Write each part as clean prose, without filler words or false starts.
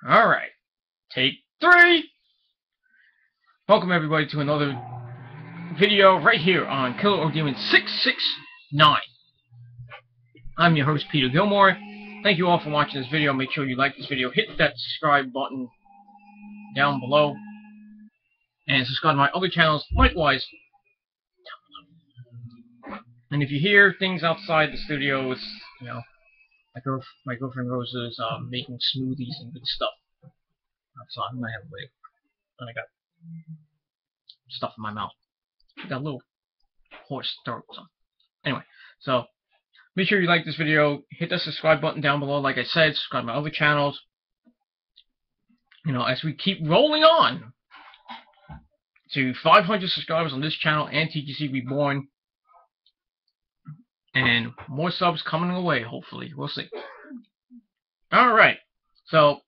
Alright, take 3! Welcome everybody to another video right here on Killer or Demon 669. I'm your host, Peter Gilmore. Thank you all for watching this video. Make sure you like this video, hit that subscribe button down below, and subscribe to my other channels likewise. And if you hear things outside the studio, it's, you know, my girlfriend Rosa's making smoothies and good stuff outside. I'm gonna have a wig, and I got stuff in my mouth. I got a little horse throat or something. Anyway, so make sure you like this video, hit that subscribe button down below. Like I said, subscribe to my other channels. You know, as we keep rolling on to 500 subscribers on this channel and TGC Reborn, and more subs coming away, hopefully. We'll see. Alright, so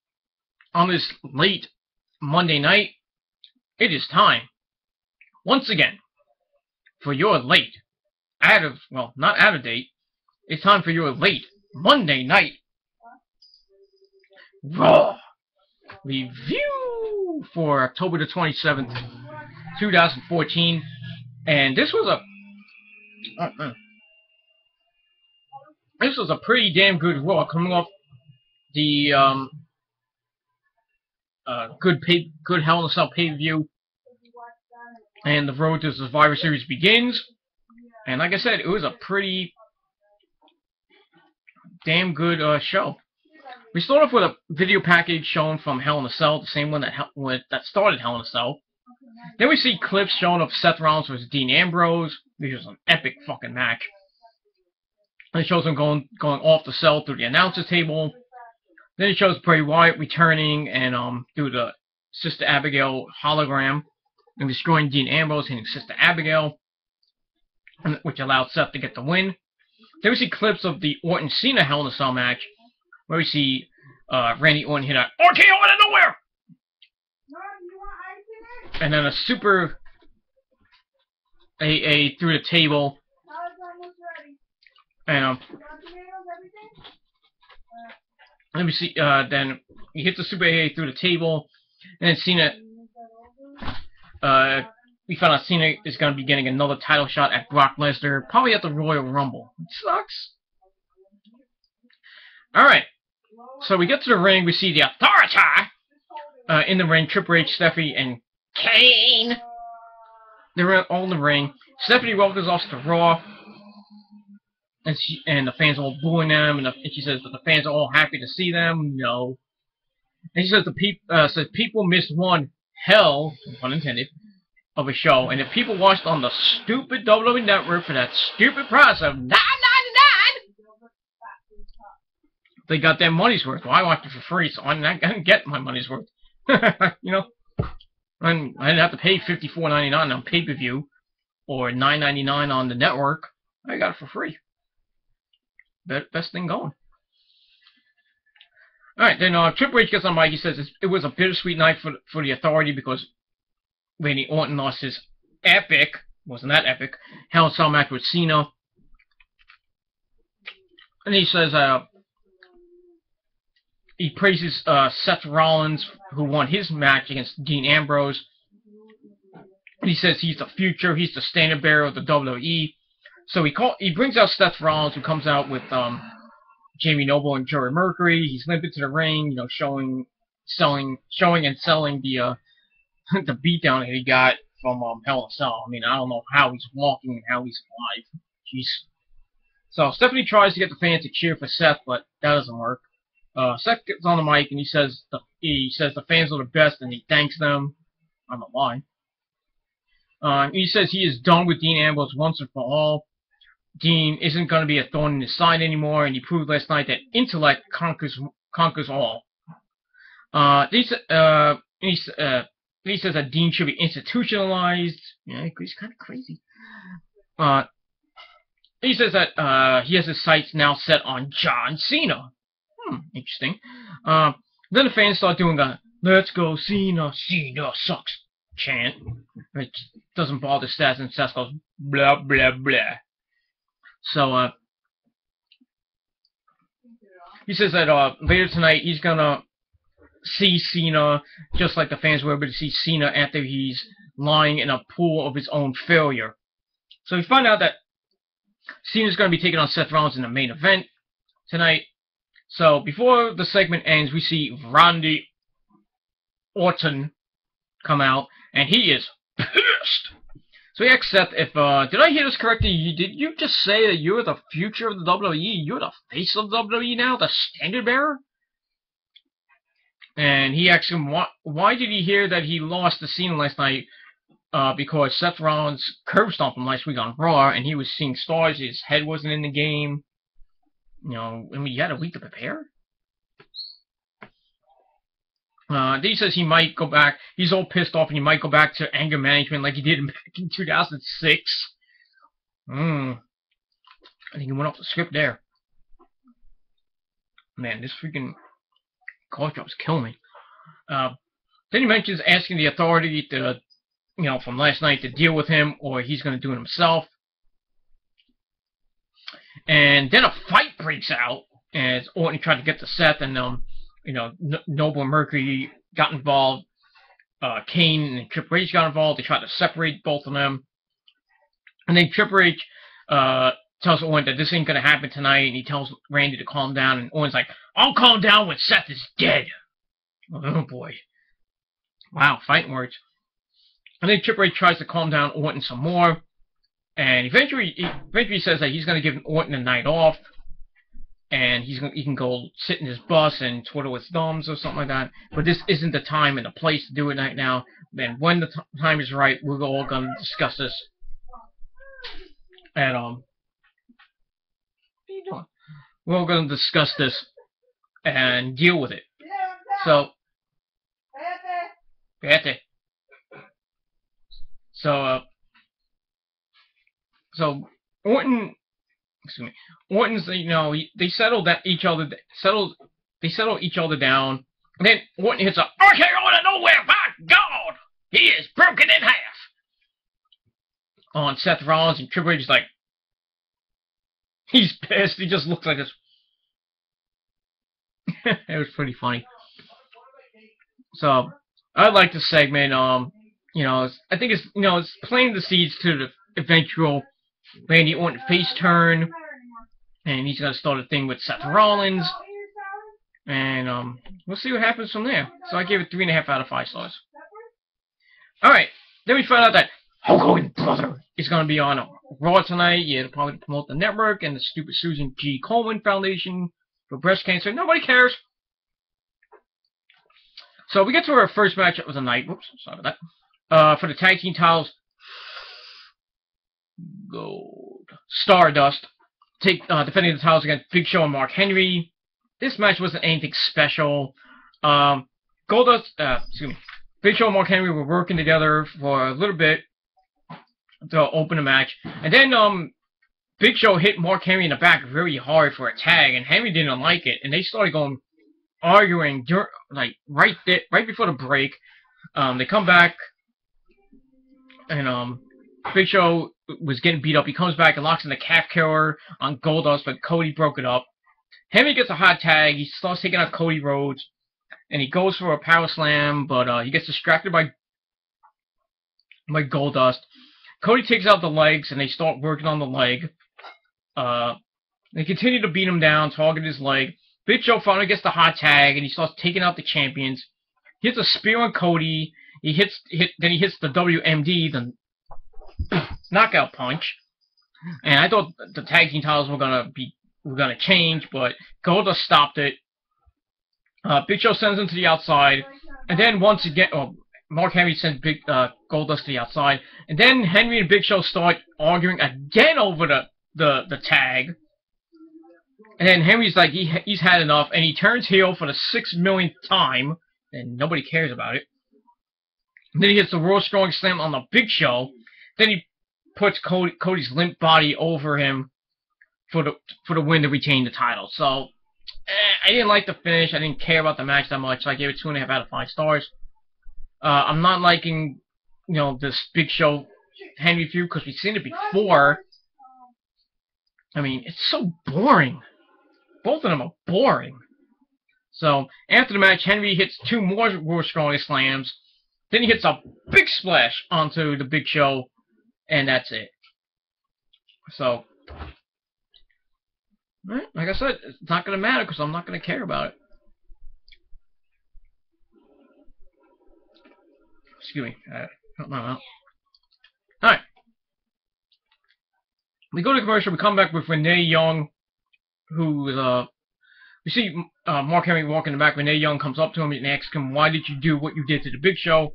on this late Monday night, it is time, once again, for your late, not out of date, it's time for your late Monday night Raw review for October the 27th, 2014. And this was a pretty damn good Raw, coming off the good Hell in a Cell pay-per-view, and the road to the Survivor Series begins. And like I said, it was a pretty damn good show. We start off with a video package shown from Hell in a Cell, the same one that started Hell in a Cell. Then we see clips showing of Seth Rollins versus Dean Ambrose, which was an epic fucking match. And it shows him going off the cell through the announcer table. Then it shows Bray Wyatt returning and through the Sister Abigail hologram and destroying Dean Ambrose, hitting Sister Abigail, which allowed Seth to get the win. Then we see clips of the Orton-Cena Hell in a Cell match, where we see Randy Orton hit a RKO out of nowhere! And then a super AA through the table. And let me see. Then he hits the super AA through the table, and then Cena. We found out Cena is going to be getting another title shot at Brock Lesnar, probably at the Royal Rumble. It sucks. All right. So we get to the ring. We see the Authority in the ring. Triple H, Stephanie, and Kane. They're all in the ring. Stephanie welcomes us to Raw. And the fans are all booing them, and she says, but the fans are all happy to see them. No. And she says people missed one hell, pun intended, of a show, and if people watched on the stupid WWE Network for that stupid price of $9.99, they got their money's worth. Well, I watched it for free, so I didn't get my money's worth. You know, and I didn't have to pay $54.99 on pay-per-view or $9.99 on the network. I got it for free. Best thing going. Alright, then Triple H gets on mic. He says it was a bittersweet night for the Authority because Randy Orton lost his epic, wasn't that epic, Hell in a Cell match with Cena. And he says he praises Seth Rollins, who won his match against Dean Ambrose. He says he's the future, he's the standard bearer of the WWE. So he brings out Seth Rollins, who comes out with Jamie Noble and Jerry Mercury. He's limping to the ring, you know, showing and selling the the beatdown that he got from Hell in a Cell. I mean, I don't know how he's walking and how he's alive. Jeez. So Stephanie tries to get the fans to cheer for Seth, but that doesn't work. Seth gets on the mic and he says the fans are the best, and he thanks them. I don't know why. He says he is done with Dean Ambrose once and for all. Dean isn't going to be a thorn in his side anymore, and he proved last night that intellect conquers all. He says that Dean should be institutionalized. Yeah, he's kind of crazy. He says that he has his sights now set on John Cena. Interesting. Then the fans start doing a "Let's go Cena, Cena sucks" chant, which doesn't bother Seth, and Seth goes blah blah blah. So he says that later tonight he's gonna see Cena, just like the fans were able to see Cena after he's lying in a pool of his own failure. So we find out that Cena's going to be taking on Seth Rollins in the main event tonight. So before the segment ends, we see Randy Orton come out, and he is pissed. So he asks Seth if, did I hear this correctly? Did you just say that you're the future of the WWE? You're the face of the WWE now? The standard bearer? And he asks him, why did he hear that he lost the Cena last night? Because Seth Rollins curb stomped him last week on Raw, and he was seeing stars. His head wasn't in the game. You know, I mean, you had a week to prepare. Then he says he might go back. He's all pissed off, and he might go back to anger management like he did back in 2006. I think he went off the script there. Man, this freaking cough drops kill me. Then he mentions asking the authority to, you know, from last night to deal with him, or he's going to do it himself. And then a fight breaks out as Orton tried to get to Seth, and you know, Noble and Mercury got involved. Kane and Triple H got involved. They tried to separate both of them. And then Triple H tells Orton that this ain't going to happen tonight, and he tells Randy to calm down, and Orton's like, I'll calm down when Seth is dead. Oh boy. Wow, fighting words. And then Triple H tries to calm down Orton some more, and eventually he says that he's going to give Orton a night off, and he can go sit in his bus and twiddle his thumbs or something like that. But this isn't the time and the place to do it right now. And when the time is right, we're all going to discuss this. And what are you doing? We're all going to discuss this and deal with it. So, so Orton, excuse me, Orton's, you know, they settled each other down, and then Orton hits a RKO out of nowhere. My God, he is broken in half on Seth Rollins, and Triple H is like, he's pissed. He just looks like this. It was pretty funny. So I like this segment. You know, I think it's, you know, it's planting the seeds to the eventual Randy Orton face turn, and he's gonna start a thing with Seth Rollins, and we'll see what happens from there. So I gave it 3.5 out of 5 stars. All right, then we find out that Hulk Hogan's brother is gonna be on Raw tonight. Yeah, to probably promote the network and the stupid Susan G. Komen Foundation for breast cancer. Nobody cares. So we get to our first matchup of the night. Whoops, sorry about that. For the tag team titles, Gold Stardust defending the titles against Big Show and Mark Henry. This match wasn't anything special. Goldust, excuse me, Big Show and Mark Henry were working together for a little bit to open the match, and then Big Show hit Mark Henry in the back very hard for a tag, and Henry didn't like it, and they started going arguing like right before the break. They come back, and Big Show was getting beat up. He comes back and locks in the calf killer on Goldust, but Cody broke it up. Henry gets a hot tag. He starts taking out Cody Rhodes, and he goes for a power slam, but he gets distracted by Goldust. Cody takes out the legs, and they start working on the leg. They continue to beat him down, target his leg. Big Show finally gets the hot tag, and he starts taking out the champions. He hits a spear on Cody. Then he hits the WMD, the knockout punch. And I thought the tag team titles were gonna change, but Goldust stopped it. Big Show sends him to the outside, and then once again, Mark Henry sends Goldust to the outside, and then Henry and Big Show start arguing again over the tag. And then Henry's like, he's had enough, and he turns heel for the 6 millionth time, and nobody cares about it. And then he hits the World Strong Slam on the Big Show. Then he puts Cody's limp body over him for the win to retain the title. So I didn't like the finish. I didn't care about the match that much, so I gave it 2.5 out of 5 stars. I'm not liking, you know, this Big Show Henry feud because we've seen it before. I mean, it's so boring. Both of them are boring. So after the match, Henry hits 2 more World's Strongest Slams. Then he hits a big splash onto the Big Show, and that's it. So, like I said, it's not going to matter because I'm not going to care about it. Excuse me. Help me out. Alright. We go to commercial. We come back with Renee Young, who is, we see Mark Henry walk in the back. Renee Young comes up to him and asks him, "Why did you do what you did to the Big Show?"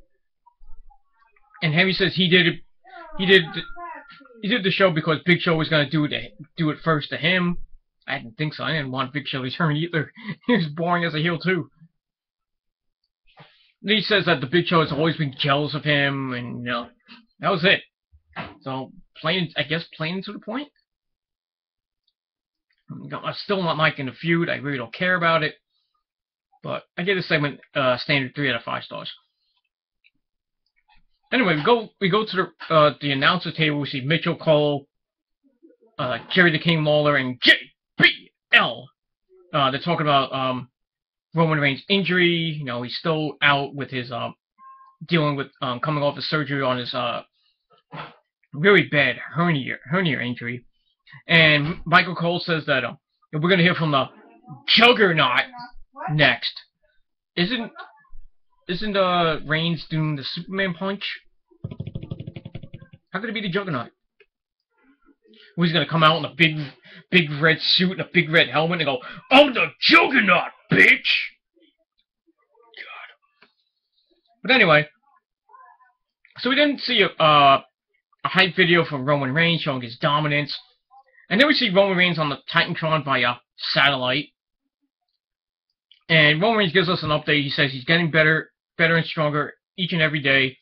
And Henry says he did the show because Big Show was going to do it first to him. I didn't think so. I didn't want Big Show to turn either. He was boring as a heel too. And he says that the Big Show has always been jealous of him, and you know, that was it. So I guess plain to the point. I'm still not liking the feud. I really don't care about it. But I give this segment standard 3 out of 5 stars. Anyway, we go to the announcer table. We see Mitchell Cole, Jerry the King Lawler, and JBL. They're talking about Roman Reigns' injury. You know, he's still out with his dealing with coming off the surgery on his really bad hernia injury. And Michael Cole says that we're going to hear from the Juggernaut next. Isn't Reigns doing the Superman punch? How could it be the Juggernaut? He's going to come out in a big red suit and a big red helmet and go, "I'm the Juggernaut, bitch!" God. But anyway, so we didn't see a hype video from Roman Reigns showing his dominance. And then we see Roman Reigns on the Titantron via satellite. And Roman Reigns gives us an update. He says he's getting better and stronger each and every day.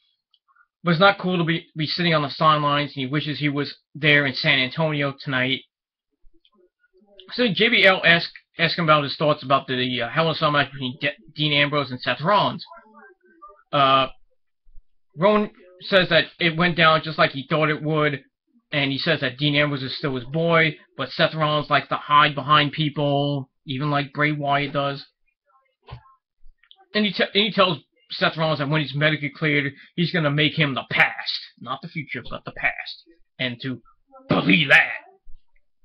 But it's not cool to be sitting on the sidelines, and he wishes he was there in San Antonio tonight. So JBL asked him about his thoughts about the Hell in a Cell match between Dean Ambrose and Seth Rollins. Roman says that it went down just like he thought it would. And he says that Dean Ambrose is still his boy, but Seth Rollins likes to hide behind people, even like Bray Wyatt does. And he tells Seth Rollins that when he's medically cleared, he's going to make him the past. Not the future, but the past. And to believe that.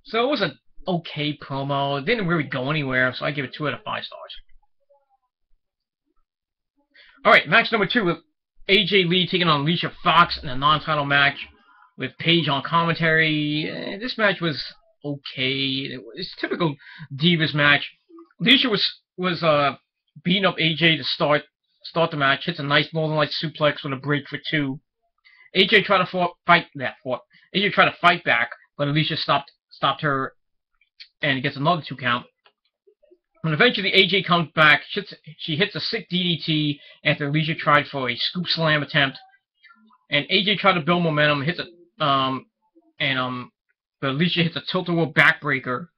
So it was an okay promo. It didn't really go anywhere, so I give it 2 out of 5 stars. Alright, match number 2 with AJ Lee taking on Alicia Fox in a non-title match, with Paige on commentary. This match was okay. It's a typical Divas match. Alicia was beating up AJ to start the match. Hits a nice Northern Lights suplex with a break for 2. AJ tried to AJ tried to fight back, but Alicia stopped her, and it gets another 2 count. And eventually AJ comes back. She hits a sick DDT after Alicia tried for a scoop slam attempt. And AJ tried to build momentum, hits a but Alicia hits a tilt-a-whirl backbreaker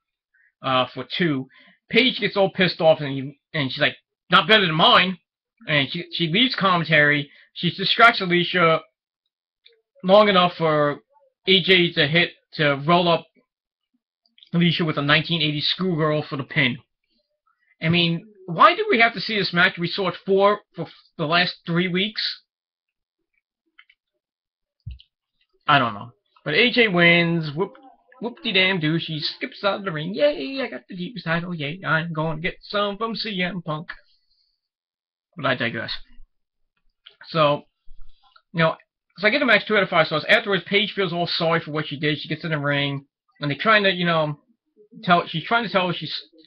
for 2. Paige gets all pissed off and she's like, "Not better than mine." And she leaves commentary. She distracts Alicia long enough for AJ to roll up Alicia with a 1980 schoolgirl for the pin. I mean, why do we have to see this match? We saw it for the last 3 weeks. I don't know. But AJ wins. Whoop-de-damn-do. She skips out of the ring. Yay, I got the Divas title. Yay, I'm going to get some from CM Punk. But I digress. So, so I give the match 2 out of 5 stars. Afterwards, Paige feels all sorry for what she did. She gets in the ring, and they're trying to, she's trying to tell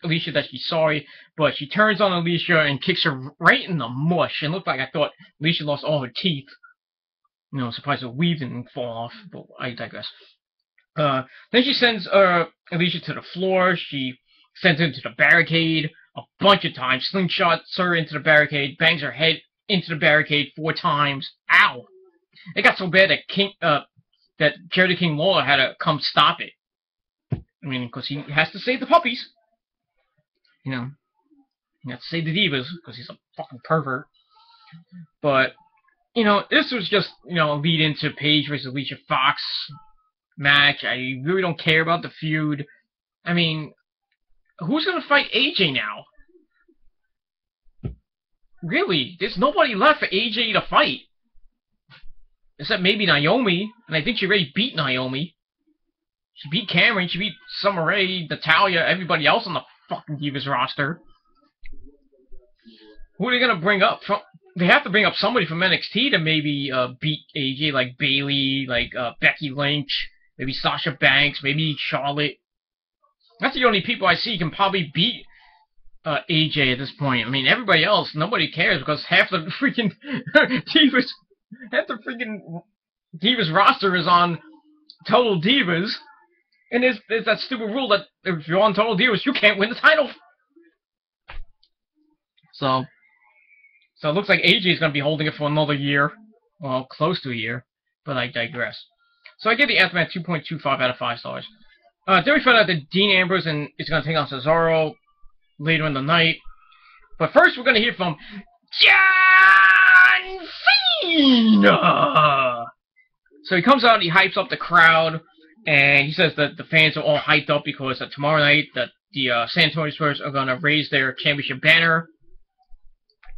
Alicia that she's sorry, but she turns on Alicia and kicks her right in the mush. And looked like I thought Alicia lost all her teeth. Surprised her weave didn't fall off, but I digress. Then she sends Alicia to the floor. She sends her into the barricade a bunch of times. Slingshots her into the barricade, bangs her head into the barricade 4 times. Ow! It got so bad that Jerry the King Lawler had to come stop it. I mean, because he has to save the puppies. He has to save the Divas, because he's a fucking pervert. But this was just, a lead into Paige versus Alicia Fox match. I really don't care about the feud. I mean, who's going to fight AJ now? really, there's nobody left for AJ to fight. Except maybe Naomi, and I think she already beat Naomi. She beat Cameron, she beat Summer Rae, Natalya, everybody else on the fucking Divas roster. Who are they gonna bring up? They have to bring up somebody from NXT to maybe beat AJ, like Bayley, like Becky Lynch, maybe Sasha Banks, maybe Charlotte. That's the only people I see can probably beat AJ at this point. I mean, everybody else, nobody cares because half the freaking Divas roster is on Total Divas, and there's that stupid rule that if you're on Total Divas, you can't win the title. So it looks like AJ is going to be holding it for another year. Well, close to a year. But I digress. So I give the Aftermath 2.25 out of 5 stars. Then we found out that Dean Ambrose is going to take on Cesaro later in the night. But first we're going to hear from John Cena! So he comes out and he hypes up the crowd. And he says that the fans are all hyped up because tomorrow night that the San Antonio Spurs are going to raise their championship banner.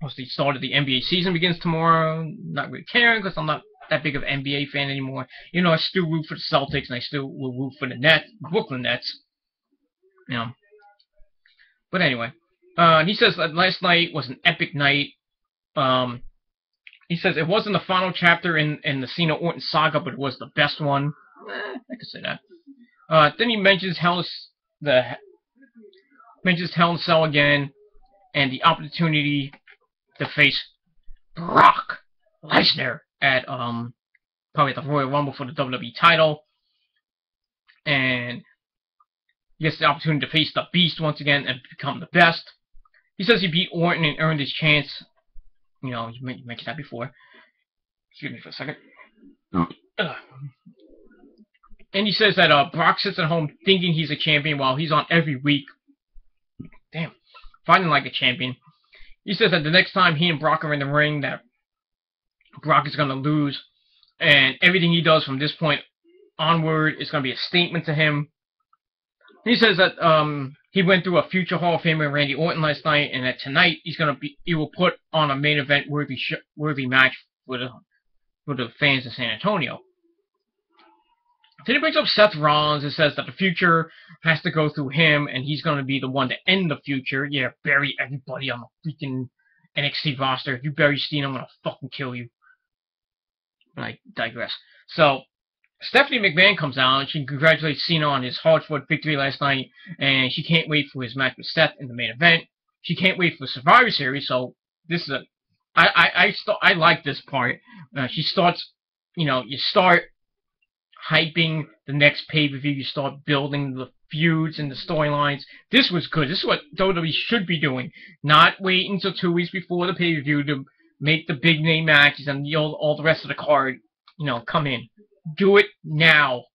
Once the start of the NBA season begins tomorrow, not really caring because I'm not that big of an NBA fan anymore. You know, I still root for the Celtics and I still will root for the Brooklyn Nets. You know. But anyway, he says that last night was an epic night. He says it wasn't the final chapter in the Cena-Orton saga, but it was the best one. I could say that. Then he mentions Hell in Cell again and the opportunity to face Brock Lesnar at probably at the Royal Rumble for the WWE title, and he gets the opportunity to face the Beast once again and become the best. He says he beat Orton and earned his chance. You know, you mentioned that before. Excuse me for a second. And he says that Brock sits at home thinking he's a champion while he's on every week. Damn, fighting like a champion. He says that the next time he and Brock are in the ring, that Brock is going to lose, and everything he does from this point onward is going to be a statement to him. He says that he went through a future Hall of Famer, Randy Orton, last night, and that tonight he will put on a main event worthy match for the fans of San Antonio. Then he brings up Seth Rollins and says that the future has to go through him, and he's going to be the one to end the future. Yeah, bury everybody on the freaking NXT roster. If you bury Cena, I'm going to fucking kill you. But I digress. So, Stephanie McMahon comes out, and she congratulates Cena on his hard-fought victory last night, and she can't wait for his match with Seth in the main event. She can't wait for Survivor Series, so this is I like this part. She starts, you start hyping the next pay-per-view, you start building the feuds and the storylines. This was good. This is what WWE should be doing. Not wait until 2 weeks before the pay-per-view to make the big name matches and all the rest of the card, come in. Do it now.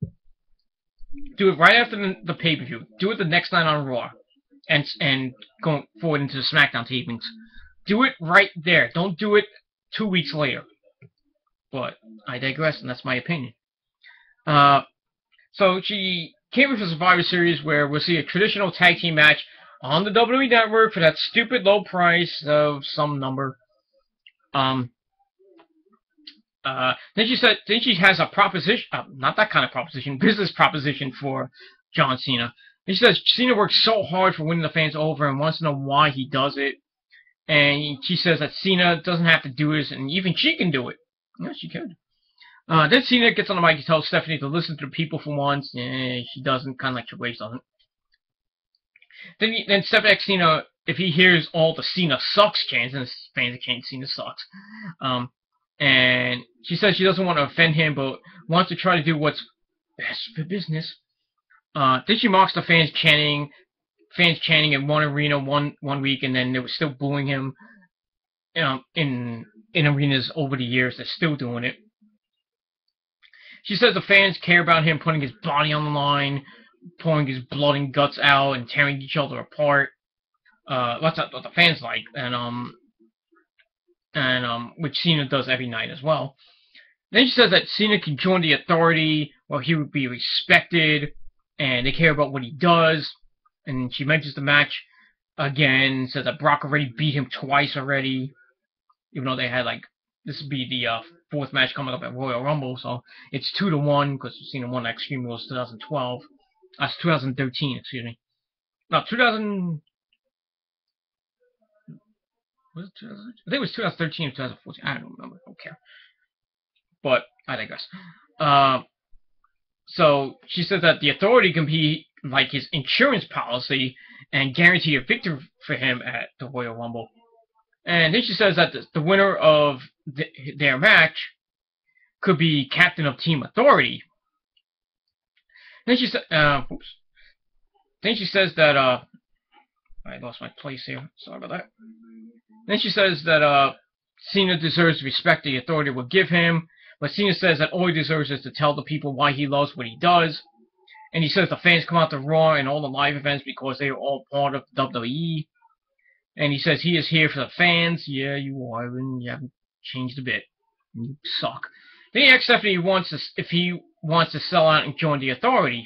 Do it right after the pay-per-view. Do it the next night on Raw. And going forward into the SmackDown tapings. Do it right there. Don't do it 2 weeks later. But I digress, and that's my opinion. So she came with a Survivor Series where we'll see a traditional tag team match on the WWE Network for that stupid low price of some number. Then she has a proposition, not that kind of proposition, business proposition for John Cena. And she says Cena works so hard for winning the fans over and wants to know why he does it. And she says that Cena doesn't have to do this, and even she can do it. Yeah, she could. Then Cena gets on the mic and tells Stephanie to listen to the people for once. She doesn't, kind of like Triple H doesn't. Then Stephanie asks Cena if he hears all the Cena sucks chants, and fans chant Cena sucks. And she says she doesn't want to offend him, but wants to try to do what's best for business. Then she mocks the fans chanting in one arena one week, and then they were still booing him. In arenas over the years, they're still doing it. She says the fans care about him putting his body on the line, pouring his blood and guts out, and tearing each other apart. That's what the fans like, and which Cena does every night as well. Then she says that Cena can join the Authority, where he would be respected, and they care about what he does. And she mentions the match again, says that Brock already beat him twice already. even though they had like this would be the fourth match coming up at Royal Rumble, so it's 2-1 because Cena won Extreme Rules 2012. That's 2013, excuse me. No, 2000. Was it 2000? I think it was 2013 or 2014. I don't remember. I don't care. But I digress. So she says that the Authority can be like his insurance policy and guarantee a victory for him at the Royal Rumble. And then she says that the winner of their match could be captain of Team Authority. Then she said, oops. Then she says that, I lost my place here. Sorry about that. Then she says that, Cena deserves the respect the Authority will give him, but Cena says that all he deserves is to tell the people why he loves what he does. And he says the fans come out to Raw and all the live events because they are all part of WWE. And he says he is here for the fans. Yeah, you are, and you haven't changed a bit. You suck. Then he asks Stephanie if he wants to sell out and join the Authority.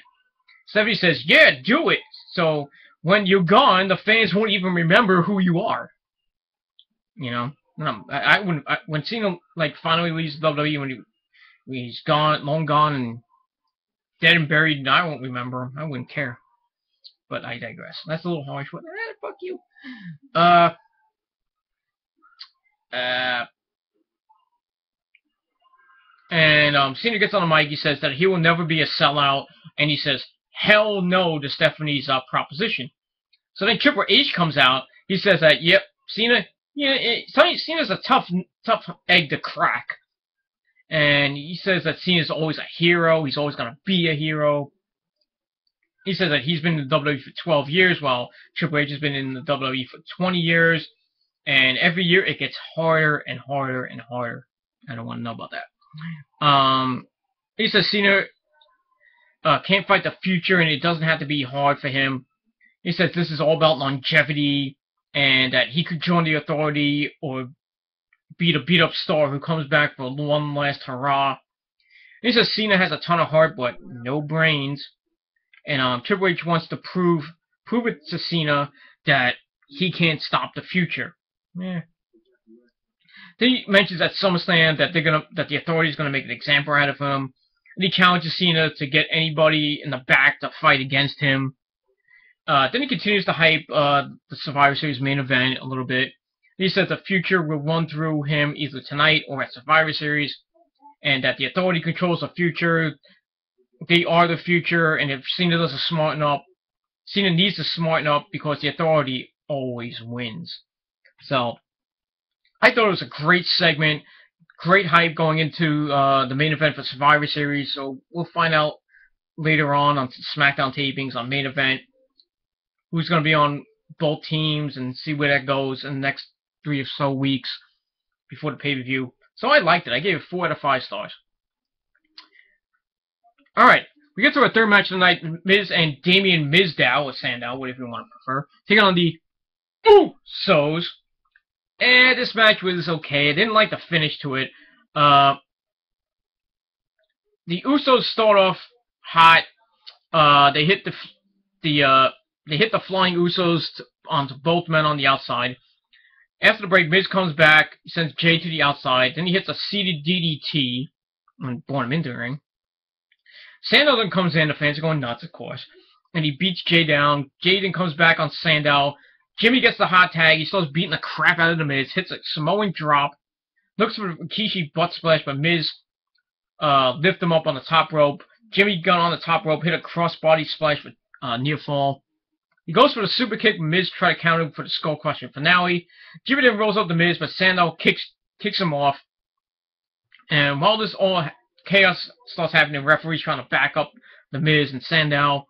Stephanie says, yeah, do it. So when you're gone, the fans won't even remember who you are. You know, I wouldn't. When Cena like finally leaves WWE, when he's gone, long gone, and dead and buried, I won't remember him. I wouldn't care. But I digress. That's a little harsh. But fuck you. And Cena gets on the mic. He says that he will never be a sellout, and he says hell no to Stephanie's proposition. So then Triple H comes out. He says that yep, Cena. Yeah, Cena's a tough egg to crack. And he says that Cena's always a hero. He's always going to be a hero. He says that he's been in the WWE for 12 years, while Triple H has been in the WWE for 20 years. And every year it gets harder and harder and harder. I don't want to know about that. He says Cena can't fight the future, and it doesn't have to be hard for him. He says this is all about longevity, and that he could join the Authority or be the beat-up star who comes back for one last hurrah. He says Cena has a ton of heart, but no brains. And Triple H wants to prove it to Cena that he can't stop the future. Yeah. Then he mentions at SummerSlam that the Authority is gonna make an example out of him. And he challenges Cena to get anybody in the back to fight against him. Then he continues to hype the Survivor Series main event a little bit. He says the future will run through him either tonight or at Survivor Series, and that the Authority controls the future. They are the future, and if Cena doesn't smarten up, Cena needs to smarten up because the Authority always wins. So, I thought it was a great segment, great hype going into the main event for Survivor Series. So we'll find out later on SmackDown tapings on main event who's going to be on both teams and see where that goes in the next 3 or so weeks before the pay-per-view. So I liked it. I gave it 4 out of 5 stars. Alright, we get to our third match of the night. Miz and Damien Mizdow, or Sandow, whatever you want to prefer, taking on the Usos. And this match was okay. I didn't like the finish to it. The Usos start off hot. They hit the Flying Usos onto both men on the outside. After the break, Miz comes back, he sends Jay to the outside, then he hits a seated DDT and brought him into the ring. Sandow then comes in, the fans are going nuts, of course, and he beats Jay down. Jay then comes back on Sandow. Jimmy gets the hot tag, he starts beating the crap out of the Miz, hits a Samoan drop, looks for a Rikishi butt splash, but Miz lifts him up on the top rope. Jimmy got on the top rope, hit a crossbody splash with near fall. He goes for the super kick, Miz try to counter for the skull crushing finale. Jimmy then rolls up the Miz, but Sandow kicks him off. And while this all chaos starts happening, referees trying to back up the Miz and Sandow.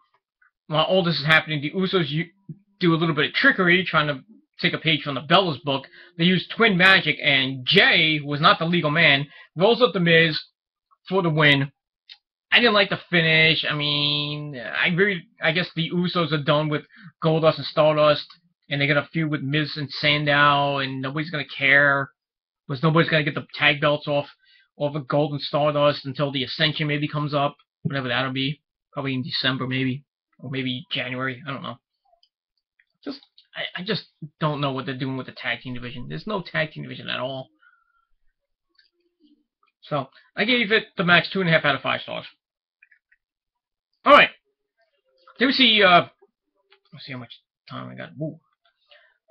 While all this is happening, the Usos do a little bit of trickery, trying to take a page from the Bella's book. They use twin magic, and Jay, who was not the legal man, rolls up the Miz for the win. I didn't like the finish. I mean, I guess the Usos are done with Goldust and Stardust, and they're gonna feud with Miz and Sandow, and nobody's gonna care, because nobody's gonna get the tag belts off of Gold and Stardust until the Ascension maybe comes up, whatever that'll be, probably in December maybe, or maybe January. I don't know. I just don't know what they're doing with the tag team division. There's no tag team division at all. So I gave it the max 2.5 out of 5 stars. All right. Then we see. Let's see how much time I got. Woo.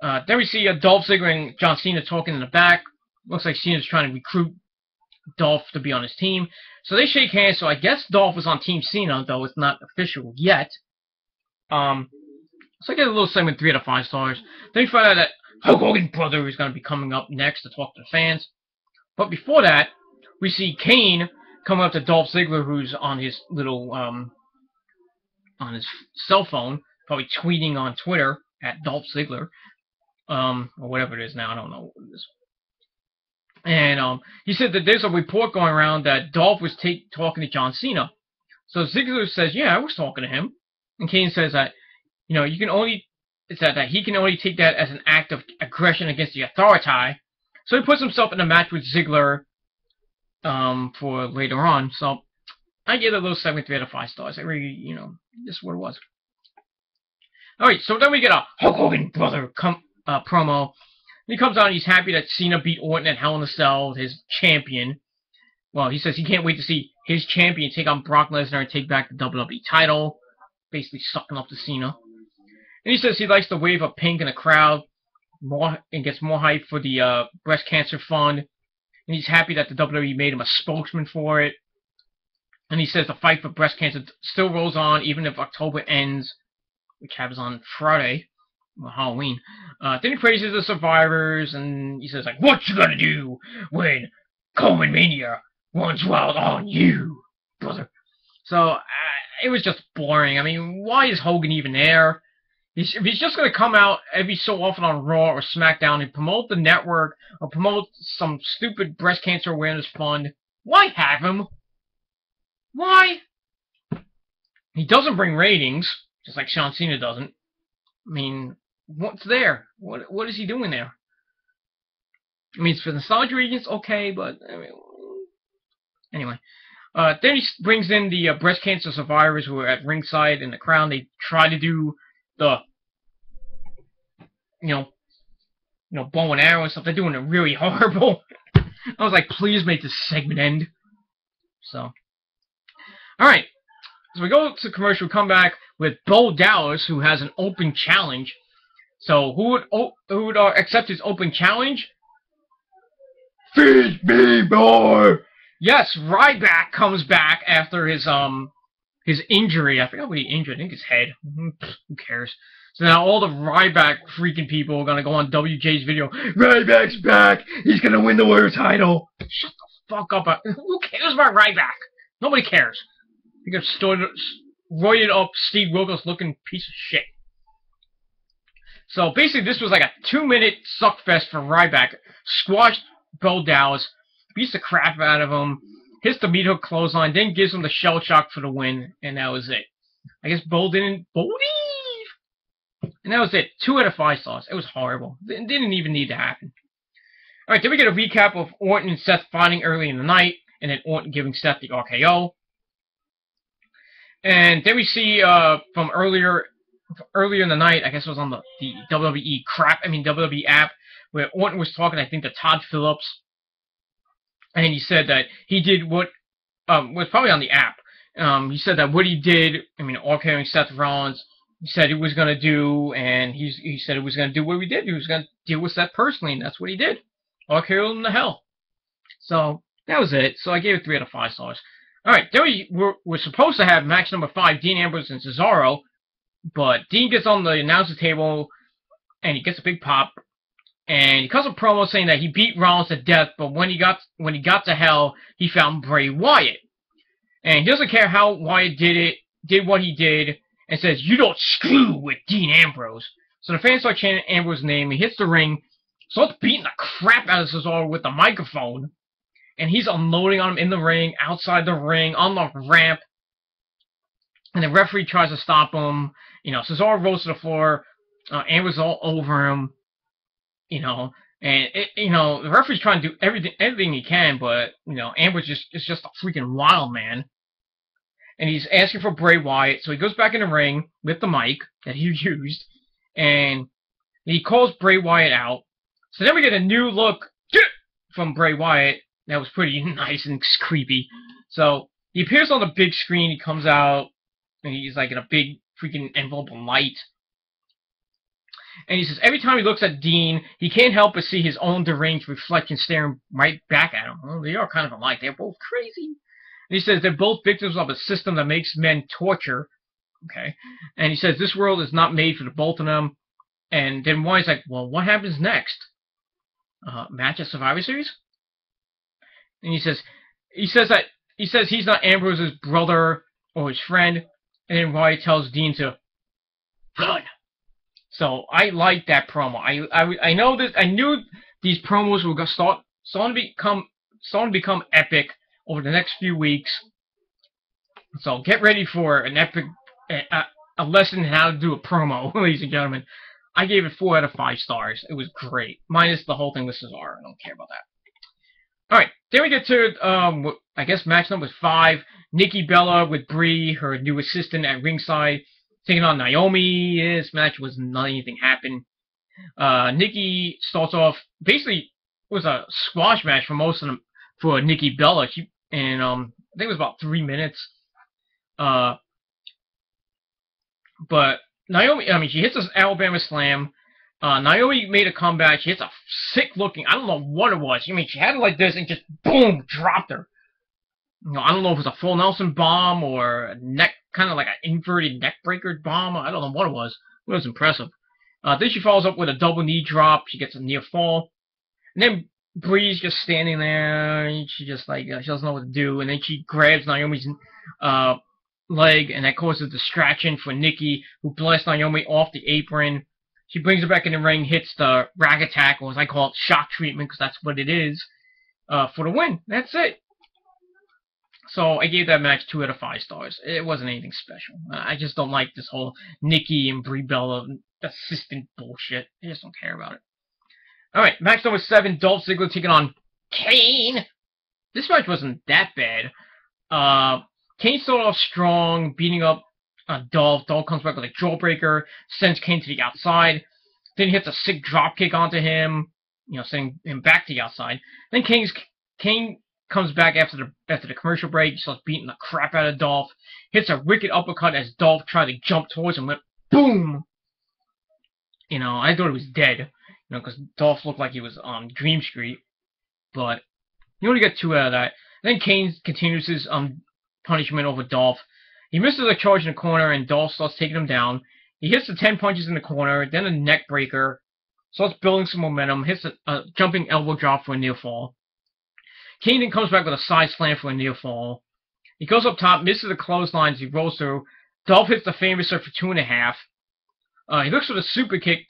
Then we see Dolph Ziggler and John Cena talking in the back. Looks like Cena's trying to recruit Dolph to be on his team. So they shake hands. So I guess Dolph is on Team Cena, though it's not official yet. So I get a little segment 3 out of 5 stars. Then we find out that Hulk Hogan's brother is going to be coming up next to talk to the fans. But before that, we see Kane coming up to Dolph Ziggler, who's on his little, on his cell phone, probably tweeting on Twitter at Dolph Ziggler, or whatever it is now. I don't know what it is. And he said that there's a report going around that Dolph was talking to John Cena. So Ziggler says, "Yeah, I was talking to him." And Kane says that, you know, you can only that he can only take that as an act of aggression against the authority. So he puts himself in a match with Ziggler for later on. So I give it a little 7.3 out of 5 stars. I really, you know, this is what it was. All right, so then we get a Hulk Hogan brother promo. He comes out and he's happy that Cena beat Orton at Hell in a Cell, his champion. Well, he says he can't wait to see his champion take on Brock Lesnar and take back the WWE title, basically sucking up to Cena. And he says he likes the wave of pink in the crowd, and gets more hype for the breast cancer fund. And he's happy that the WWE made him a spokesman for it. And he says the fight for breast cancer still rolls on even if October ends, which happens on Friday. Well, Halloween. Then he praises the survivors, and he says, like, what you gonna do when Coleman Mania runs wild on you, brother? So, it was just boring. I mean, why is Hogan even there? If he's just gonna come out every so often on Raw or SmackDown and promote the network, or promote some stupid breast cancer awareness fund, why have him? Why? He doesn't bring ratings, just like John Cena doesn't. I mean, what's there? What is he doing there? I mean, for the nostalgia regions, okay, but I mean, anyway. Then he brings in the breast cancer survivors who are at ringside in the crowd. They try to do the, you know, bow and arrow and stuff. They're doing it really horrible. I was like, please make this segment end. So, all right. So we go to commercial. Come back with Bo Dallas, who has an open challenge. So who would accept his open challenge? Feed me more. Yes, Ryback comes back after his injury. I forgot what he injured. I think his head. Who cares? So now all the Ryback freaking people are gonna go on WJ's video. Ryback's back. He's gonna win the world title. Shut the fuck up. Who cares about Ryback? Nobody cares. You got roided up Steve Wilkos looking piece of shit. So basically this was like a 2-minute suckfest for Ryback. Squashed Bo Dallas, beats the crap out of him, hits the meat hook clothesline, then gives him the shell shock for the win, and that was it. I guess Bo didn't believe. And that was it. 2 out of 5 stars. It was horrible. It didn't even need to happen. Alright, then we get a recap of Orton and Seth fighting early in the night, and then Orton giving Seth the RKO. And then we see from earlier in the night, I guess it was on the WWE app, where Orton was talking, I think, to Todd Phillips, and he said that he did what was probably on the app. He said that what he did, I mean, RKOing Seth Rollins, he said he was going to do, and he said he was going to do what we did. He was going to deal with Seth personally, and that's what he did. RKO him to hell. So that was it. So I gave it 3 out of 5 stars. Alright, then we're supposed to have match number 5, Dean Ambrose and Cesaro, but Dean gets on the announcer table, and he gets a big pop, and he cuts a promo saying that he beat Rollins to death, but when he got to hell, he found Bray Wyatt. And he doesn't care how Wyatt did what he did, and says, you don't screw with Dean Ambrose. So the fans start chanting Ambrose's name, he hits the ring, starts beating the crap out of Cesaro with the microphone, and he's unloading on him in the ring, outside the ring, on the ramp. And the referee tries to stop him. You know, Cesaro rolls to the floor. Ambrose all over him. You know, and the referee's trying to do everything he can, but you know, Ambrose is just a freaking wild man. And he's asking for Bray Wyatt, so he goes back in the ring with the mic that he used, and he calls Bray Wyatt out. So then we get a new look from Bray Wyatt. That was pretty nice and creepy. So he appears on the big screen. He comes out, and he's like in a big freaking envelope of light. And he says every time he looks at Dean, he can't help but see his own deranged reflection staring right back at him. Well, they are kind of alike. They're both crazy. And he says they're both victims of a system that makes men torture. Okay. And he says this world is not made for the both of them. And then one is like, well, what happens next? Match at Survivor Series? And he says he's not Ambrose's brother or his friend. And then Roy tells Dean to run. So I like that promo. I know that I knew these promos were going to starting to become epic over the next few weeks. So get ready for an epic a lesson in how to do a promo, ladies and gentlemen. I gave it 4 out of 5 stars. It was great, minus the whole thing with Cesaro. I don't care about that. All right, then we get to I guess match number 5. Nikki Bella with Brie, her new assistant at ringside, taking on Naomi. This match was not anything happened. Nikki starts off basically it was a squash match for most of them for Nikki Bella. I think it was about 3 minutes. But Naomi, she hits an Alabama Slam. Naomi made a comeback. She hits a sick looking. I don't know what it was. She had it like this and just boom, dropped her. I don't know if it was a full Nelson bomb or a neck, kind of like an inverted neck breaker bomb. I don't know what it was. It was impressive. Then she follows up with a double knee drop. She gets a near fall. And then Brie's just standing there. And she just she doesn't know what to do. And then she grabs Naomi's leg, and that causes a distraction for Nikki, who blasts Naomi off the apron. She brings her back in the ring, hits the rag attack, or as I call it, shock treatment, because that's what it is, for the win. That's it. So I gave that match 2 out of 5 stars. It wasn't anything special. I just don't like this whole Nikki and Brie Bella assistant bullshit. I just don't care about it. Alright, match number 7, Dolph Ziggler taking on Kane. This match wasn't that bad. Kane started off strong, beating up Dolph. Dolph comes back with a jawbreaker, sends Kane to the outside. Then he hits a sick dropkick onto him, sending him back to the outside. Then Kane comes back after the commercial break. He starts beating the crap out of Dolph. Hits a wicked uppercut as Dolph tried to jump towards him. Went boom. I thought he was dead. Because Dolph looked like he was on Dream Street. But you only get 2 out of that. Then Kane continues his punishment over Dolph. He misses a charge in the corner, and Dolph starts taking him down. He hits the 10 punches in the corner, then a neck breaker, starts building some momentum, hits a jumping elbow drop for a near fall. Kane then comes back with a side slam for a near fall. He goes up top, misses the clotheslines, he rolls through. Dolph hits the famous for 2.5. He looks for the super kick,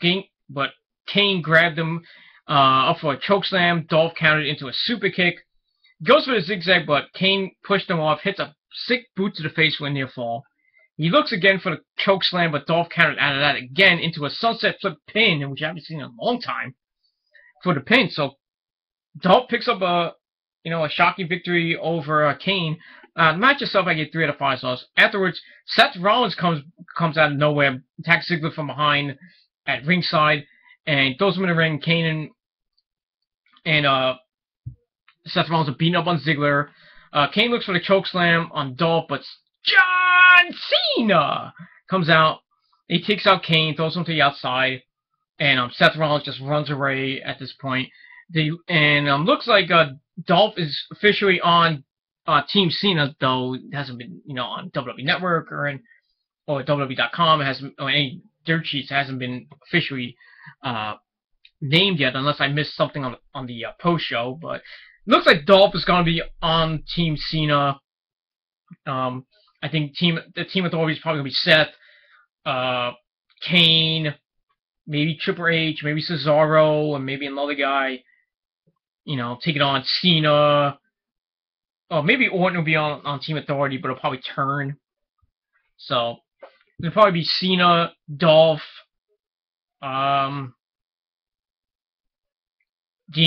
but Kane grabbed him up for a chokeslam. Dolph countered into a super kick. Goes for the zigzag, but Kane pushed him off, hits a sick boot to the face for a near fall. He looks again for the chokeslam, but Dolph countered out of that again into a sunset flip pin, which I haven't seen in a long time, for the pin. So Dolph picks up a shocking victory over Kane. The match itself, I get 3 out of 5 stars. Afterwards, Seth Rollins comes out of nowhere, attacks Ziggler from behind at ringside, and throws him in the ring. Kane and Seth Rollins are beating up on Ziggler. Kane looks for the chokeslam on Dolph, but John Cena comes out. He takes out Kane, throws him to the outside, and Seth Rollins just runs away at this point. Looks like Dolph is officially on Team Cena, though it hasn't been on WWE Network or WWE.com. Or any dirt sheets hasn't been officially named yet, unless I missed something on the post show. But looks like Dolph is going to be on Team Cena. I think the Team Authority is probably going to be Seth, Kane, maybe Triple H, maybe Cesaro, and maybe another guy, taking on Cena. Maybe Orton will be on Team Authority, but it'll probably turn. So, it'll probably be Cena, Dolph, Dean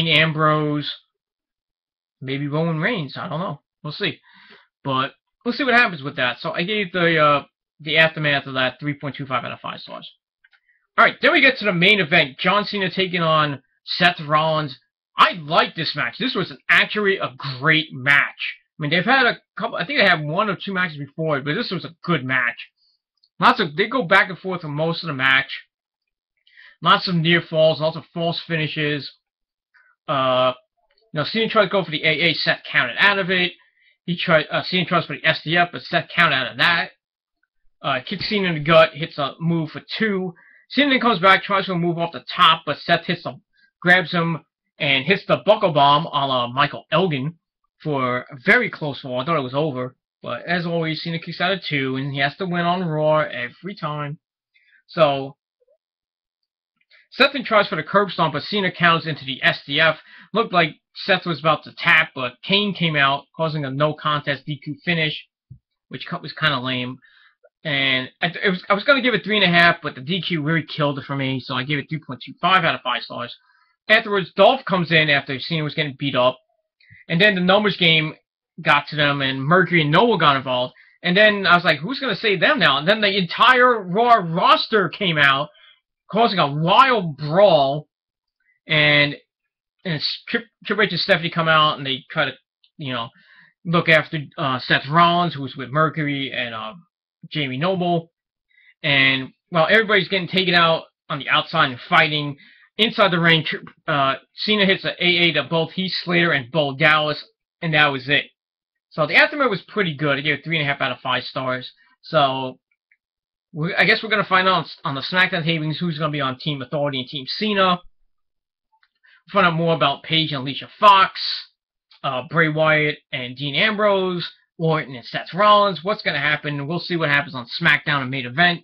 Ambrose, maybe Roman Reigns. I don't know. We'll see. But we'll see what happens with that. So I gave the aftermath of that 3.25 out of 5 stars. Alright, then we get to the main event. John Cena taking on Seth Rollins. I like this match. This was actually a great match. I mean, they've had a couple. I think they had 1 or 2 matches before, but this was a good match. They go back and forth for most of the match. Lots of near falls, lots of false finishes. Cena tried to go for the AA, Seth counted out of it. Cena tries for the SDF, but Seth counted out of that. Kicks Cena in the gut, hits a move for 2. Cena then comes back, tries to move off the top, but Seth grabs him and hits the buckle bomb a la Michael Elgin for a very close fall. I thought it was over, but as always, Cena kicks out of 2, and he has to win on Raw every time. So Seth then tries for the curb stomp, but Cena counters into the SDF. Looked like Seth was about to tap, but Kane came out, causing a no contest DQ finish, which was kind of lame. And I was going to give it 3.5, but the DQ really killed it for me, so I gave it 3.25 out of 5 stars. Afterwards, Dolph comes in after Cena was getting beat up, and then the numbers game got to them, and Mercury and Noah got involved. And then I was like, who's going to save them now? And then the entire Raw roster came out, causing a wild brawl, and Triple H and Stephanie come out, and they try to, look after Seth Rollins, who was with Mercury and Jamie Noble, and while everybody's getting taken out on the outside and fighting, inside the ring, Cena hits an AA to both Heath Slater and Bo Dallas, and that was it. So the aftermath was pretty good. I gave it 3.5 out of 5 stars. So I guess we're going to find out on the SmackDown tapings who's going to be on Team Authority and Team Cena. We'll find out more about Paige and Alicia Fox, Bray Wyatt and Dean Ambrose, Orton and Seth Rollins. What's going to happen? We'll see what happens on SmackDown and Main Event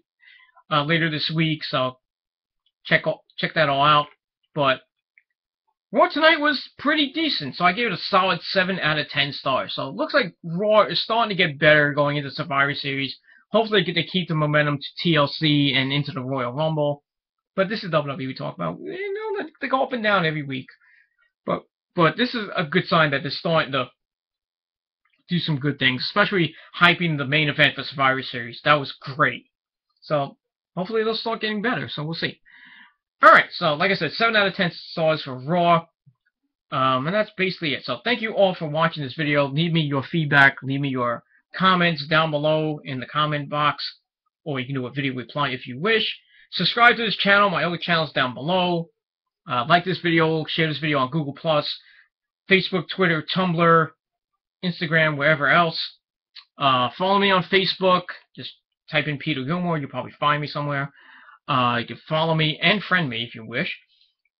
later this week. So check that all out. But Raw tonight was pretty decent, so I gave it a solid 7 out of 10 stars. So it looks like Raw is starting to get better going into Survivor Series. Hopefully they keep the momentum to TLC and into the Royal Rumble. But this is WWE we talk about. They go up and down every week. But this is a good sign that they're starting to do some good things, especially hyping the main event for Survivor Series. That was great. So hopefully they'll start getting better. So we'll see. Alright, so like I said, 7 out of 10 stars for Raw. And that's basically it. So thank you all for watching this video. Leave me your feedback. Leave me your comments down below in the comment box. Or you can do a video reply if you wish. Subscribe to this channel. My other channel's down below. Like this video. Share this video on Google+, Facebook, Twitter, Tumblr, Instagram, wherever else. Follow me on Facebook. Just type in Peter Gilmore. You'll probably find me somewhere. You can follow me and friend me if you wish.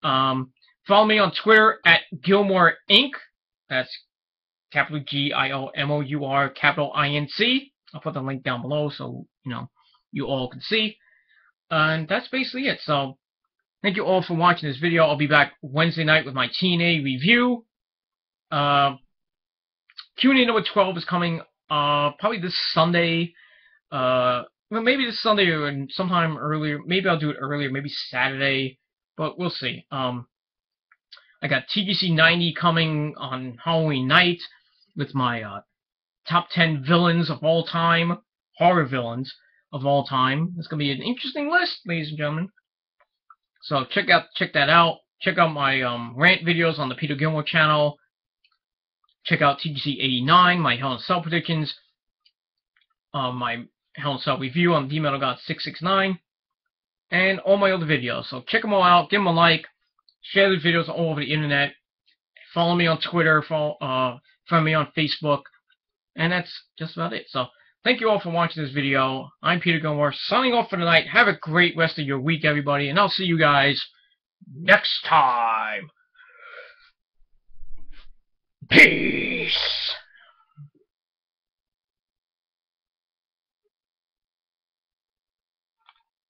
Follow me on Twitter at Gilmore Inc. That's capital Gilmour, capital INC. I'll put the link down below so you all can see. And that's basically it. So thank you all for watching this video. I'll be back Wednesday night with my TNA review. Q&A number 12 is coming probably this Sunday. Well, maybe this Sunday or sometime earlier. Maybe I'll do it earlier. Maybe Saturday. But we'll see. I got TGC 90 coming on Halloween night with my top 10 villains of all time. Horror villains of all time. It's going to be an interesting list, ladies and gentlemen. So check that out. Check out my rant videos on the Peter Gilmore channel. Check out TGC 89, my Hell in a Cell predictions. My Hell in a Cell review on DMetalGod669. And all my other videos. So check them all out. Give them a like. Share the videos all over the internet. Follow me on Twitter. Friend me on Facebook. And that's just about it. So thank you all for watching this video. I'm Peter Gilmore, signing off for tonight. Have a great rest of your week, everybody. And I'll see you guys next time. Peace.